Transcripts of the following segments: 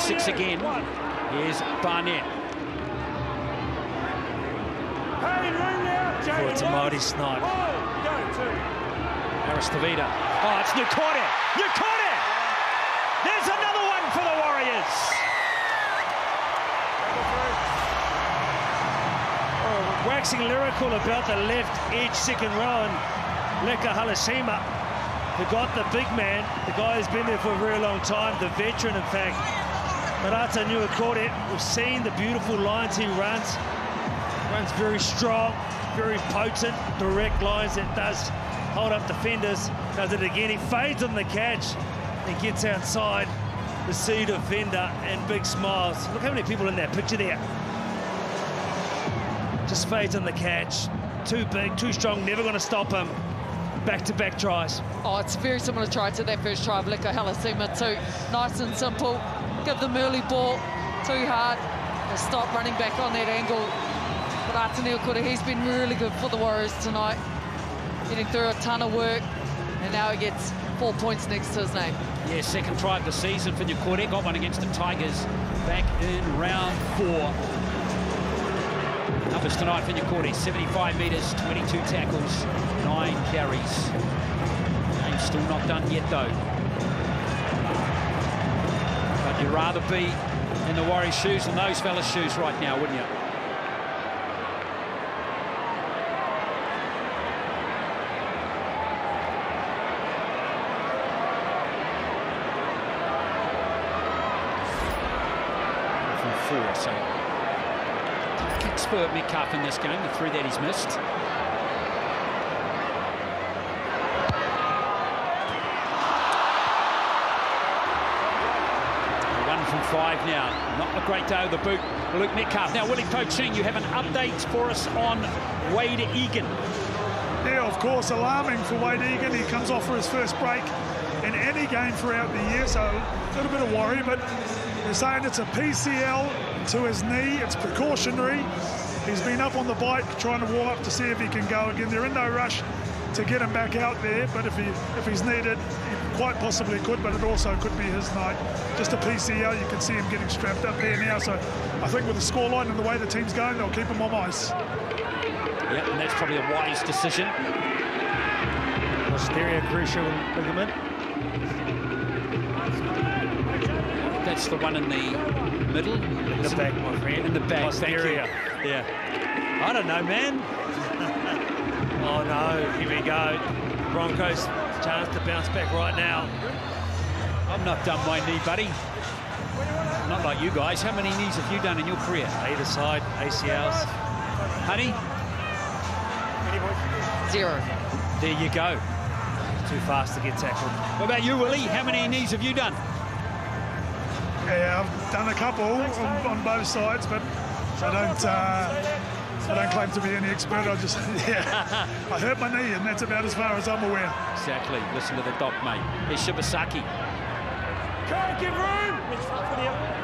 6 again. Here's Barnett. Oh, it's a mighty snipe. Aristavida. Oh, it's Nukote. Nukote! There's another one for the Warriors. Oh, waxing lyrical about the left edge second row, and Leka Halasima forgot the big man, the guy who's been there for a very long time, the veteran, in fact. Marata Nukote, we've seen the beautiful lines he runs. Runs very strong, very potent, direct lines that does hold up defenders. Does it again, he fades on the catch. He gets outside the C defender and big smiles. Look how many people in that picture there. Just fades on the catch. Too big, too strong, never going to stop him. Back-to-back tries. Oh, it's a very similar try to that first try of Leka Halasima too. Nice and simple. Give them early ball, too hard. They stop running back on that angle. But Atanil Kura, he's been really good for the Warriors tonight. Getting through a ton of work, and now he gets 4 points next to his name. Yeah, second try of the season for Nukote. Got one against the Tigers back in round 4. Numbers tonight for Nukote, 75 metres, 22 tackles, 9 carries. Game's still not done yet, though. But you'd rather be in the Warriors' shoes than those fellas' shoes right now, wouldn't you? So kick spurt Metcalf in this game, the 3 that he's missed. 1 from 5 now. Not a great day of the boot for Luke Metcalf. Now, Willie Poching, you have an update for us on Wade Egan. Yeah, of course, alarming for Wade Egan. He comes off for his first break in any game throughout the year, so a little bit of worry, but they're saying it's a PCL to his knee. It's precautionary. He's been up on the bike trying to warm up to see if he can go again. They're in no rush to get him back out there, but if he's needed, he quite possibly could, but it also could be his night. Just a PCL, you can see him getting strapped up there now, so I think with the scoreline and the way the team's going, they'll keep him on ice. Yep, and that's probably a wise decision. Posterior cruciate ligament. That's the one in the middle. In the back, my friend. In the back, posterior. Yeah. I don't know, man. Oh, no, here we go. Broncos, chance to bounce back right now. I've not done my knee, buddy. Not like you guys. How many knees have you done in your career? Either side, ACLs. Honey? 0. There you go. Too fast to get tackled. What about you, Willie? How many knees have you done? Yeah, I've done a couple on both sides, but I don't claim to be any expert. I just, yeah, I hurt my knee, and that's about as far as I'm aware. Exactly. Listen to the doc, mate. Here's Shibasaki. Can't give room.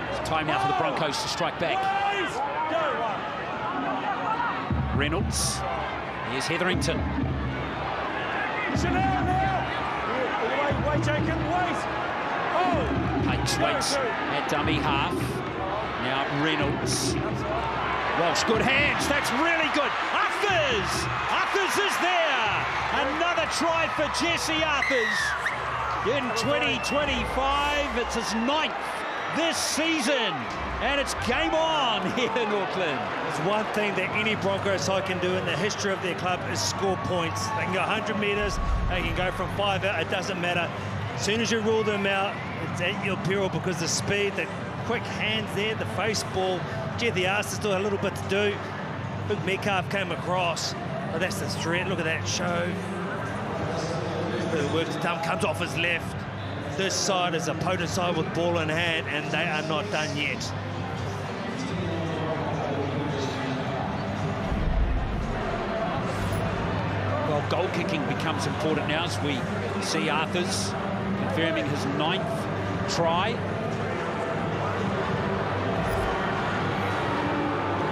It's time now for the Broncos to strike back. Reynolds. Here's Hetherington. Sit down now. Wait, Jacob, wait. Oh. Pates waits at dummy half. Now Reynolds. Walsh, good hands. That's really good. Arthurs! Arthurs is there. Another try for Jesse Arthurs. In 2025, it's his 9th this season. And it's game on here in Auckland. There's one thing that any Broncos side can do in the history of their club is score points. They can go 100 metres, they can go from 5 out, it doesn't matter. As soon as you rule them out, it's at your peril because the speed, the quick hands there, the face ball. Gee, the arse still a little bit to do. Big Metcalf came across, but that's the threat. Look at that show. The work to done comes off his left. This side is a potent side with ball in hand, and they are not done yet. Well, goal kicking becomes important now as we see Arthurs confirming his 9th try.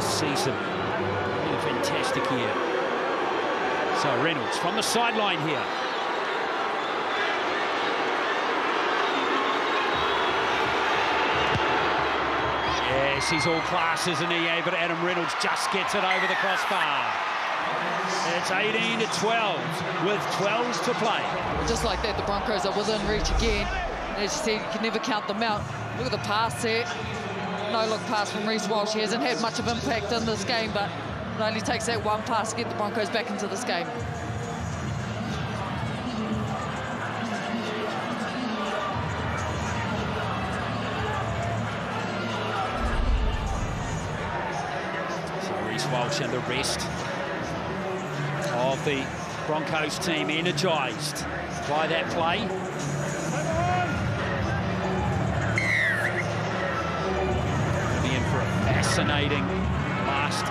Season. Really fantastic here. So Reynolds from the sideline here. Yes, he's all class, isn't he? But Adam Reynolds just gets it over the crossbar. It's 18 to 12 with 12s to play. Just like that, the Broncos are within reach again. As you see, you can never count them out. Look at the pass there. No-look pass from Reece Walsh. He hasn't had much of impact in this game, but it only takes that one pass to get the Broncos back into this game. So Reece Walsh and the rest of the Broncos team energised by that play. Be in for a fascinating last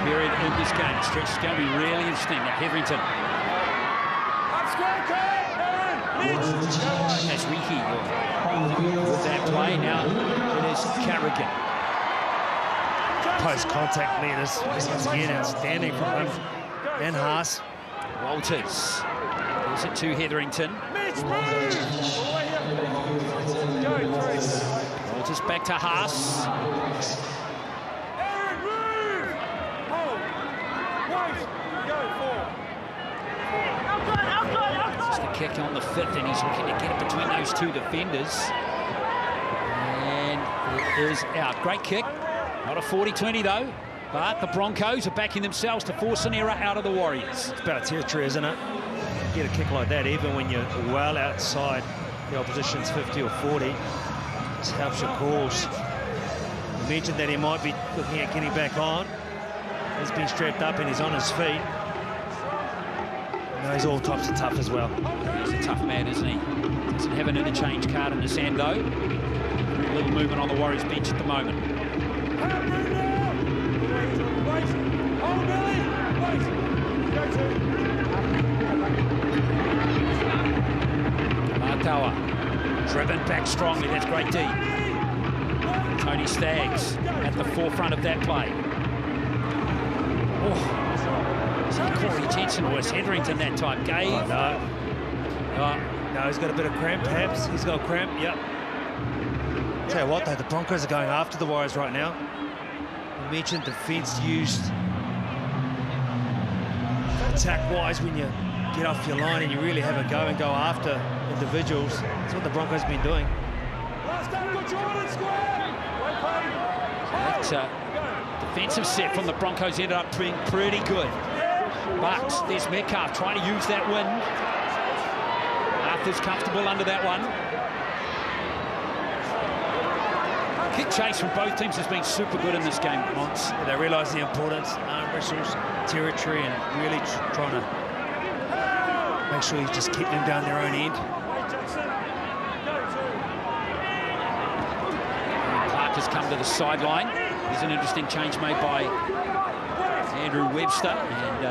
period in this game. Stretch is going to be really interesting. Now Hetherington has Riki with that play. Now it is Carrigan. Post-contact leaders, once again, outstanding from him. And Haas. Walters gives it to Hetherington. Walters back to Haas. Just the kick on the 5th, and he's looking to get it between those two defenders. And it is out. Great kick. Not a 40-20 though. But the Broncos are backing themselves to force an error out of the Warriors. It's about territory, isn't it? Get a kick like that, even when you're well outside the opposition's 50 or 40. Just helps your cause. You mentioned that he might be looking at getting back on. He's been strapped up and he's on his feet. No, he's all types of tough as well. He's a tough man, isn't he? Doesn't have an interchange card in his hand, though. Very little movement on the Warriors bench at the moment. Martawa, driven back strongly. That's great D. Tony Staggs at the forefront of that play. Oh, is it Corey Jensen or was Hetherington that time? Gave? Oh, no. No, he's got a bit of cramp, perhaps. He's got cramp, yep. Tell you what, though, the Broncos are going after the Warriors right now. You mentioned defence used attack-wise when you get off your line and you really have a go and go after individuals. That's what the Broncos have been doing. That defensive set from the Broncos ended up being pretty good. But there's Metcalf trying to use that win. Arthur's comfortable under that one. Kick chase from both teams has been super good in this game, Monts. Yeah, they realise the importance, arm wrestles, territory, and really trying to make sure you just keep them down their own end. Clark has come to the sideline. There's an interesting change made by Andrew Webster, and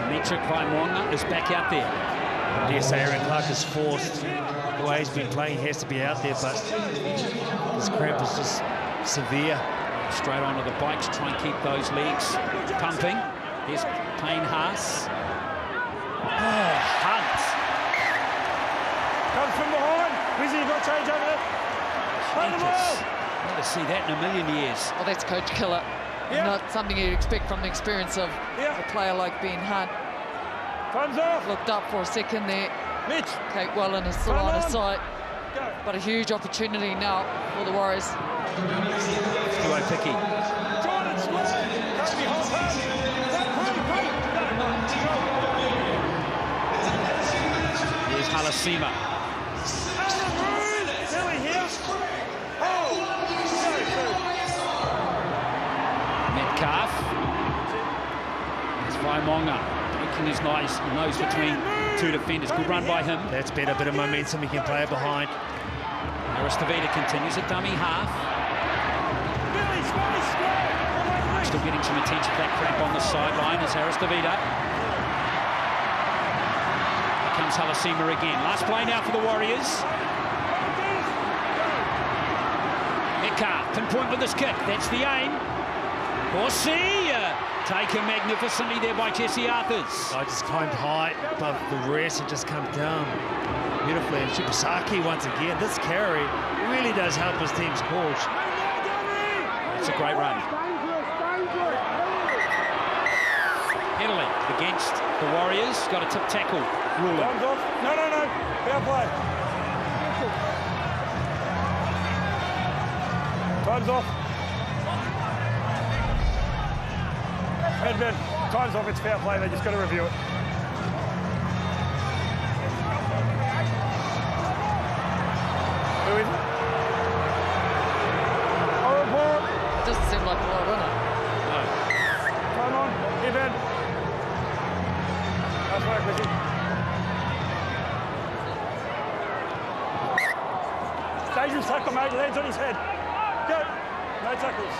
Dimitri Vaimonga is back out there. Dare say Aaron Clark is forced. The way he's been playing, he has to be out there, but his cramp is just severe. Straight onto the bike to try and keep those legs pumping. Here's Payne Haas. Oh, Hunt. Comes from behind. Wizzy, you've got to change over there. Play the ball. Never see that in a million years. Well, that's coach killer. Yeah. Not something you'd expect from the experience of a player like Ben Hunt. Time's off. Looked up for a second there. Mitch. Kate Welland is still on his side. But a huge opportunity now for the Warriors. Stuart Picky. Jordan Swift. Kobe Hopper. Here's Halasima. Billy here. Oh. Metcalf. It's Vaimonga. Making his nose between two defenders. Good run by him. That's better, bit of momentum he can play it behind. Aristevita continues a dummy half. Still getting some attention for that cramp on the sideline as Aristevita. Here comes Halasima again. Last play now for the Warriors. Metcalf, pinpoint with this kick. That's the aim. Horsey, taken magnificently there by Jesse Arthurs. I just climbed high above the rest and just come down beautifully. And Shibasaki once again, this carry really does help his team's cause. It's a great run. Penalty against the Warriors. Got a tip tackle ruling. Time's off. No. Fair play. Time's off. Ben, time's off. It's fair play. They just got to review it. Who is it? Doesn't seem like a lot, does it? No. Time on. Here, Ben. Nice work, Ricky. Dangerous tackle, mate. Hands on his head. Go. No tackles.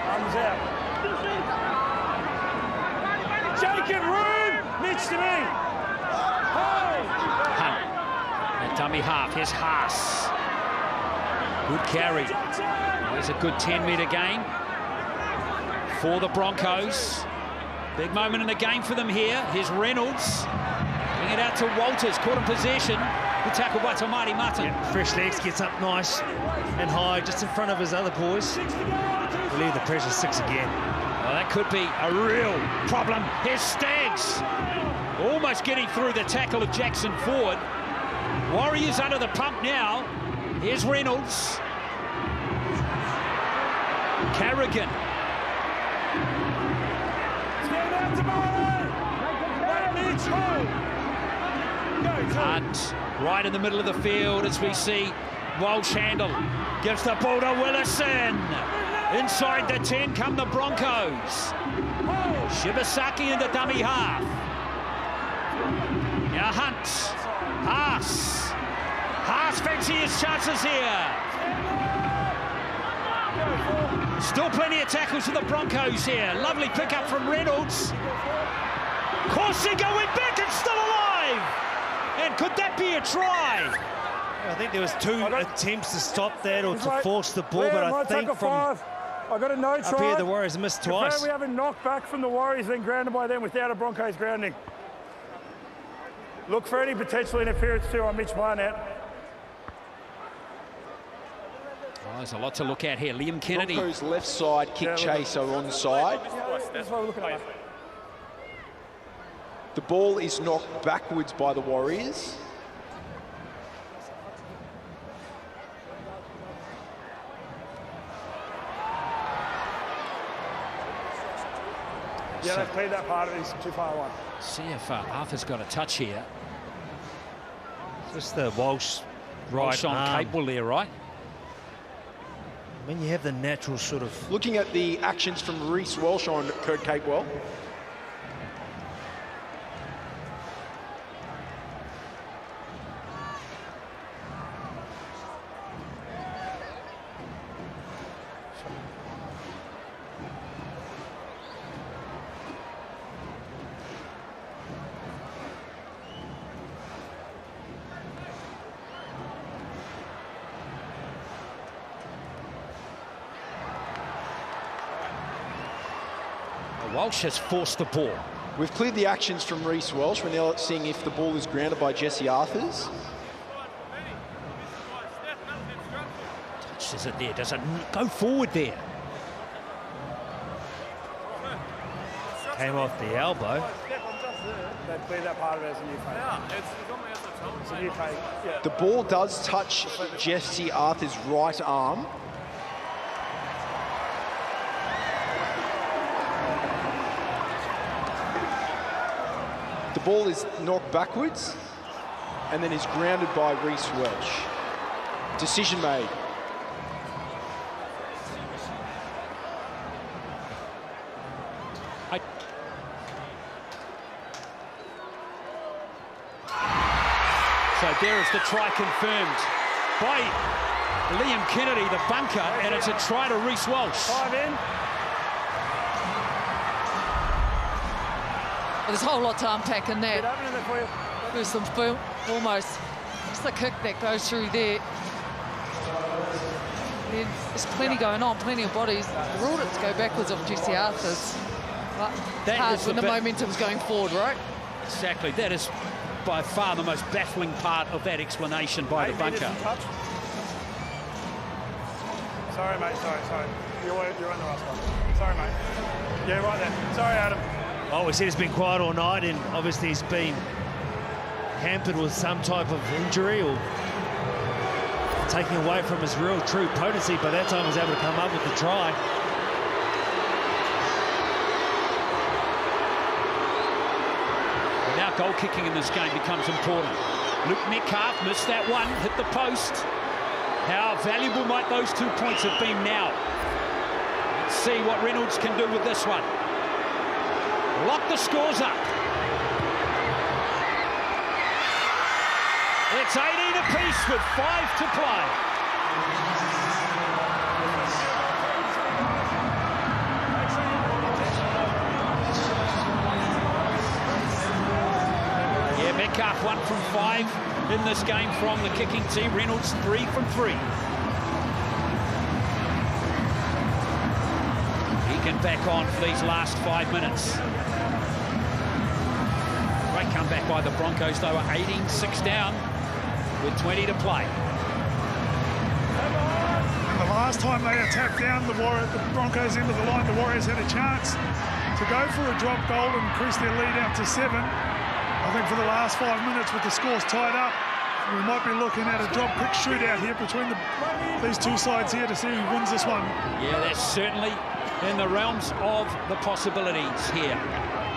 Arms out. Shake it, room. Mitch to me. Hey. Hunt. And dummy half. Here's Haas. Good carry. There's a good 10-metre gain for the Broncos. Big moment in the game for them here. Here's Reynolds. Bring it out to Walters. Caught in possession. Good tackle by Tamati Mutton. Yeah, fresh legs, gets up nice and high, just in front of his other boys. Believe the pressure 6 again. Well, that could be a real problem. Here's Staggs. Almost getting through the tackle of Jackson Ford. Warriors under the pump now. Here's Reynolds. Carrigan. Hunt right in the middle of the field as we see Walsh handle. Gives the ball to Willison. Inside the 10 come the Broncos. Shibasaki in the dummy half. Now Hunt. Haas. Haas fancy his chances here. Still plenty of tackles for the Broncos here. Lovely pickup from Reynolds. Corsica went back and still alive. And could that be a try? I think there was 2 attempts to stop that or to force the ball, but I think from I got a no try. up here the Warriors missed twice. We have a knock back from the Warriors, then grounded by them without a Broncos grounding. Look for any potential interference too on Mitch Barnett. Oh, there's a lot to look at here. Liam Kennedy. Broncos left side kick chase are onside. That's what we're looking at. The ball is knocked backwards by the Warriors. Yeah, they've played that part of it. He's too far away. See if Arthur's got a touch here. Just the Walsh Walsh on arm. Capewell there, right? When you have the natural sort of... Looking at the actions from Reece Walsh on Kurt Capewell. Walsh has forced the ball. We've cleared the actions from Reece Walsh. We're now seeing if the ball is grounded by Jesse Arthurs. Touches it there. Does it go forward there? Came off the elbow. They've cleared that part of it as a new fake. It's a new fake. Yeah. The ball does touch Jesse Arthurs' right arm. The ball is knocked backwards and then is grounded by Reece Walsh. Decision made. So there is the try confirmed by Liam Kennedy, the bunker, and it's a try to Reece Walsh. 5 in. There's a whole lot to unpack in Get that. opening it for you. First and foremost, it's the kick that goes through there. There's plenty going on, plenty of bodies. Ruled it to go backwards of Jesse Arthurs. But That hard is when the the bit- momentum's going forward, right? Exactly. That is by far the most baffling part of that explanation by the bunker. Touch. Sorry, mate. Sorry. You're on the last one. Sorry, mate. Yeah, right there. Sorry, Adam. Oh, we said he's been quiet all night, and obviously he's been hampered with some type of injury or taking away from his real true potency. By that time, he was able to come up with the try. Now goal kicking in this game becomes important. Luke Metcalf missed that one, hit the post. How valuable might those 2 points have been now? Let's see what Reynolds can do with this one. Lock the scores up. It's 18 apiece with 5 to play. Yeah, Metcalf 1 from 5 in this game from the kicking team. Reynolds 3 from 3. Back on for these last 5 minutes. Great comeback by the Broncos. They were 18-6 down with 20 to play. And the last time they attacked down the Broncos into the line, the Warriors had a chance to go for a drop goal and increase their lead out to 7. I think for the last 5 minutes with the scores tied up, we might be looking at a drop kick shootout here between these two sides here to see who wins this one. Yeah, that's certainly in the realms of the possibilities here,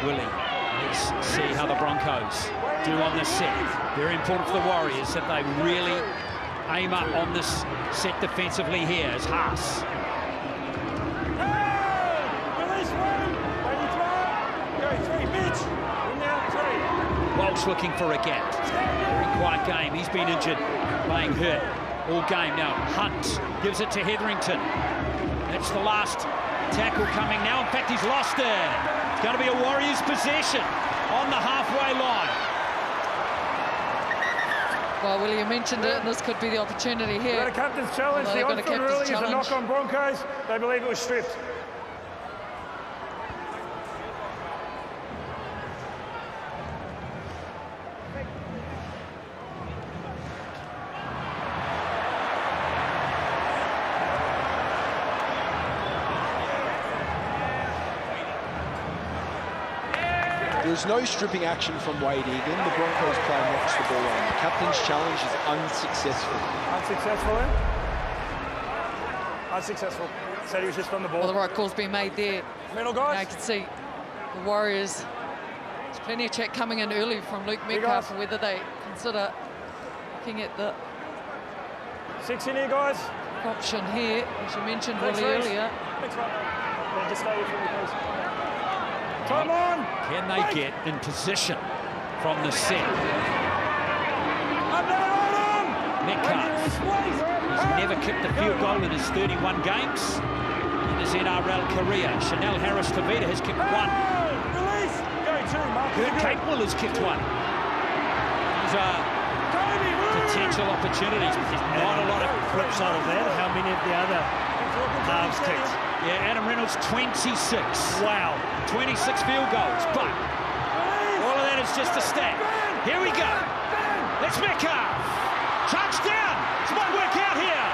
Willie. Let's see how the Broncos do on this set. Very important for the Warriors that they really aim up on this set defensively here as Haas. Walsh looking for a gap. Very quiet game. He's been injured, playing hurt all game. Now Hunt gives it to Hetherington. That's the last tackle coming now. In fact, he's lost it. It's going to be a Warriors possession on the halfway line. Well, William mentioned it, and this could be the opportunity here. Got a captain's challenge. The on-field ruling is a knock on Broncos. They believe it was stripped. There's no stripping action from Wade Egan. The Broncos player knocks the ball on. The captain's challenge is unsuccessful. Unsuccessful, then? Unsuccessful. Said he was just on the ball. Well, the right call's been made there. Middle, guys. Now you can see the Warriors. There's plenty of chat coming in early from Luke Metcalf for whether they consider looking at the 6 in here, guys. option here, as you mentioned really earlier. Thanks, mate. Yeah, just stay here for me, please. Come on! Can they get in position from the set? Metcalf has never kicked a field goal in his 31 games in his NRL career. Chanel Harris-Tavita has kicked 1. Release! Go 2, Mark. Kurt Capewell has kicked 1. These are potential opportunities, but there's not a lot of Flip side of that, how many of the other halves kicked? Yeah, Adam Reynolds, 26. Wow. 26 field goals, but all of that is just a stat. Here we go. It's Metcalf. Touchdown. This might work out here.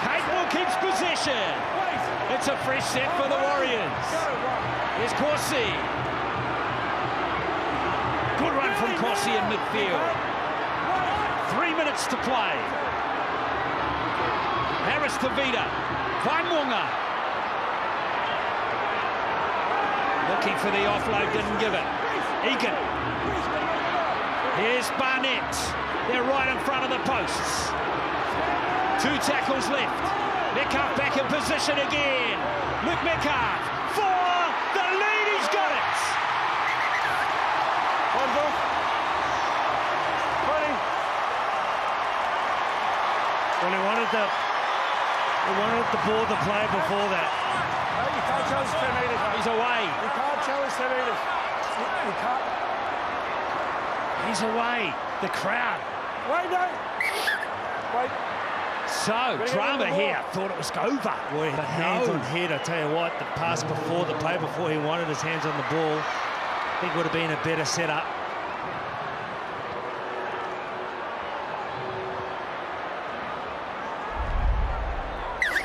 Capewell keeps possession. It's a fresh set for the Warriors. Here's Corsi. Good run from Corsi in midfield. 3 minutes to play. Harris-Tavita. Vaimwanga. Looking for the offload, didn't give it. Egan. Here's Barnett. They're right in front of the posts. 2 tackles left. Metcalf back in position again. Luke Metcalf for the lead. He's got it. One ball. 20. Well, he wanted the ball to play before that. No, you can't challenge 10 metres. He's away. You can't challenge 10 metres. You can't. He's away. The crowd. Wait, no. Wait. So, drama here. Thought it was over. Boy, hands on head, I tell you what, the pass before, the play before he wanted his hands on the ball, I think would have been a better setup.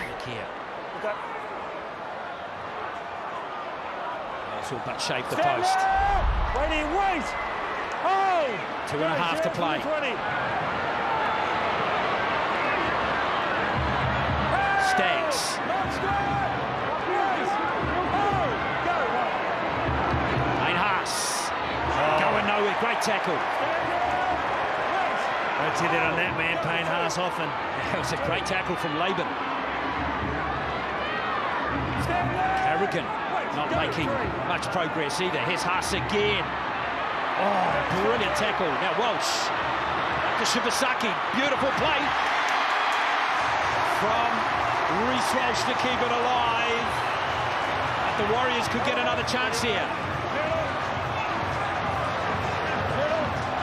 Look here. that. It's all but shaped the Stand post. now! Wait, wait! Hold! 2.5 to play. 20. Stags. Payne Haas. Going nowhere. Great tackle. Don't see that on that man, Payne Haas often. That was a great tackle from Laban. Carrigan not making much progress either. Here's Haas again. Oh, brilliant tackle. Now Walsh to Shibasaki. Beautiful play from Reece Walsh to keep it alive. But the Warriors could get another chance here.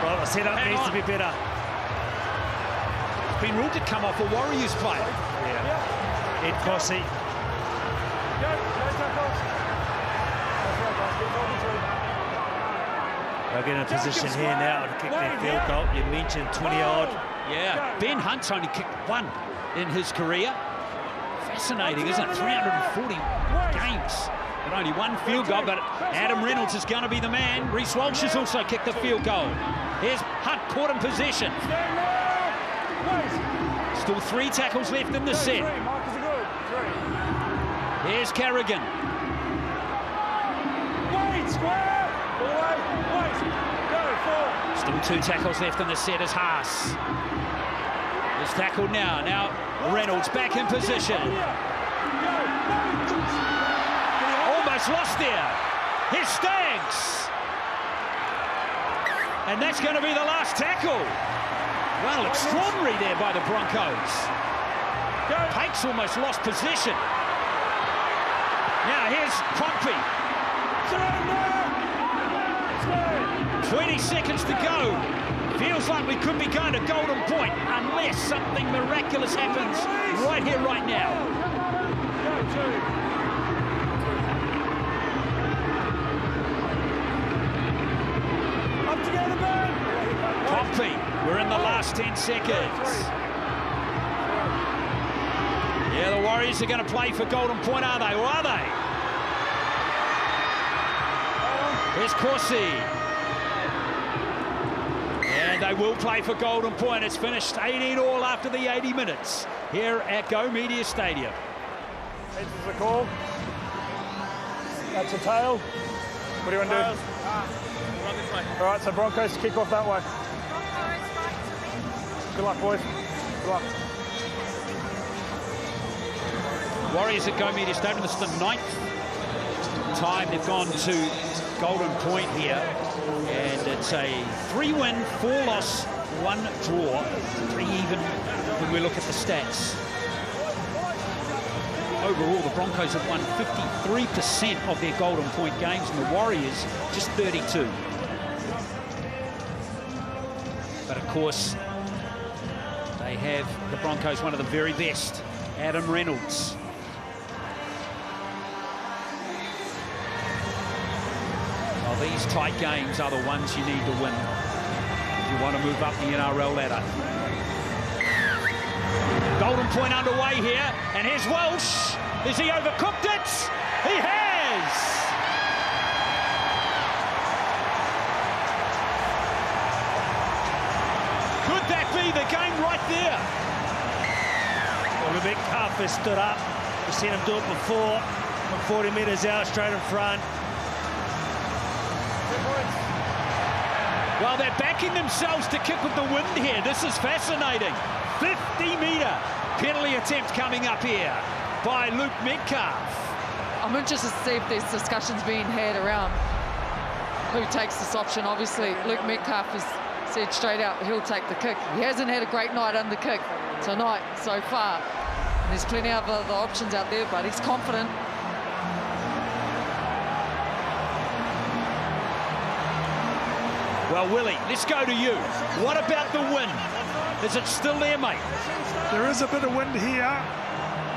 Well, the setup needs to be better. It's been ruled to come off a Warriors player. Yeah. Ed Cossey. They'll get in a position here now to kick their field goal. You mentioned 20-odd. Yeah, Ben Hunt's only kicked one in his career. Fascinating, isn't it? 340 games, but only one field goal. But Adam Reynolds is going to be the man. Reece Walsh has also kicked the field goal. Here's Hunt caught in possession. Still 3 tackles left in the set. Here's Carrigan. Still 2 tackles left in the set as Haas. He's tackled now. Now Reynolds back in position. Almost lost there. Here's Stags. And that's going to be the last tackle. Well, extraordinary there by the Broncos. Pake's almost lost possession. Now here's Pompey. 20 seconds to go. Feels like we could be going to Golden Point unless something miraculous happens right here, right now. Up together, man! Pompey, we're in the last 10 seconds. Yeah, the Warriors are going to play for Golden Point, are they? Or are they? Here's Corsi. And they will play for Golden Point. It's finished 18-all after the 80 minutes here at Go Media Stadium. This is the call. That's a tail. What do you want to do? All right, so Broncos kick off that way. Good luck, boys. Good luck. Warriors at Go Media Stadium. This is the 9th time they've gone to Golden Point here. And it's a 3-win, 4-loss, 1 draw, 3 even when we look at the stats. Overall, the Broncos have won 53% of their Golden Point games, and the Warriors just 32. But of course, they have the Broncos, one of the very best, Adam Reynolds. Well, these tight games are the ones you need to win if you want to move up the NRL ladder. Golden Point underway here, and here's Walsh. Has he overcooked it? He has! Could that be the game right there? Well, Rebecca Cuff has stood up. We've seen him do it before, from 40 metres out, straight in front. Well, they're backing themselves to kick with the wind here. This is fascinating. 50-metre penalty attempt coming up here by Luke Metcalf. I'm interested to see if there's discussions being had around who takes this option. Obviously, Luke Metcalf has said straight out he'll take the kick. He hasn't had a great night on the kick tonight so far. And there's plenty of other options out there, but he's confident. Well, Willie, let's go to you. What about the wind? Is it still there, mate? There is a bit of wind here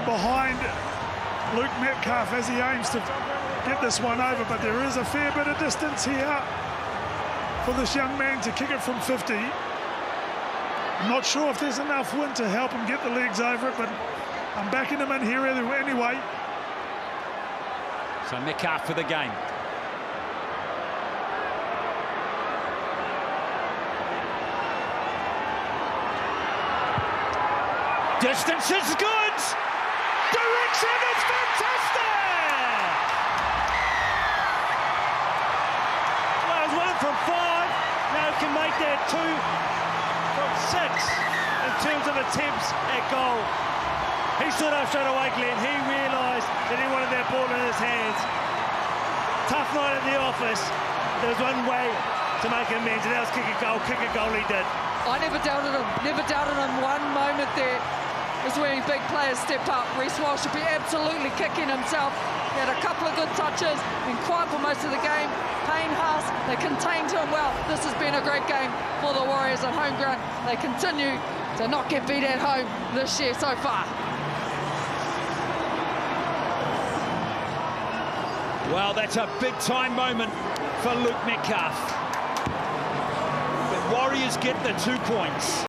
behind Luke Metcalf as he aims to get this one over, but there is a fair bit of distance here for this young man to kick it from 50. I'm not sure if there's enough wind to help him get the legs over it, but I'm backing him in here anyway. So Metcalf for the game. Distance is good. Direction is fantastic. Well, it was 1 from 5. Now he can make that 2 from 6 in terms of attempts at goal. He stood up straight away, Glenn. He realised that he wanted that ball in his hands. Tough night at the office. There was one way to make amends, and that was kick a goal. Kick a goal he did. I never doubted him. Never doubted him. One moment there is where big players step up. Reece Walsh should be absolutely kicking himself. He had a couple of good touches, been quiet for most of the game. Payne Haas, they contained him well. This has been a great game for the Warriors at home ground. They continue to not get beat at home this year so far. Well, that's a big-time moment for Luke Metcalf. The Warriors get the 2 points.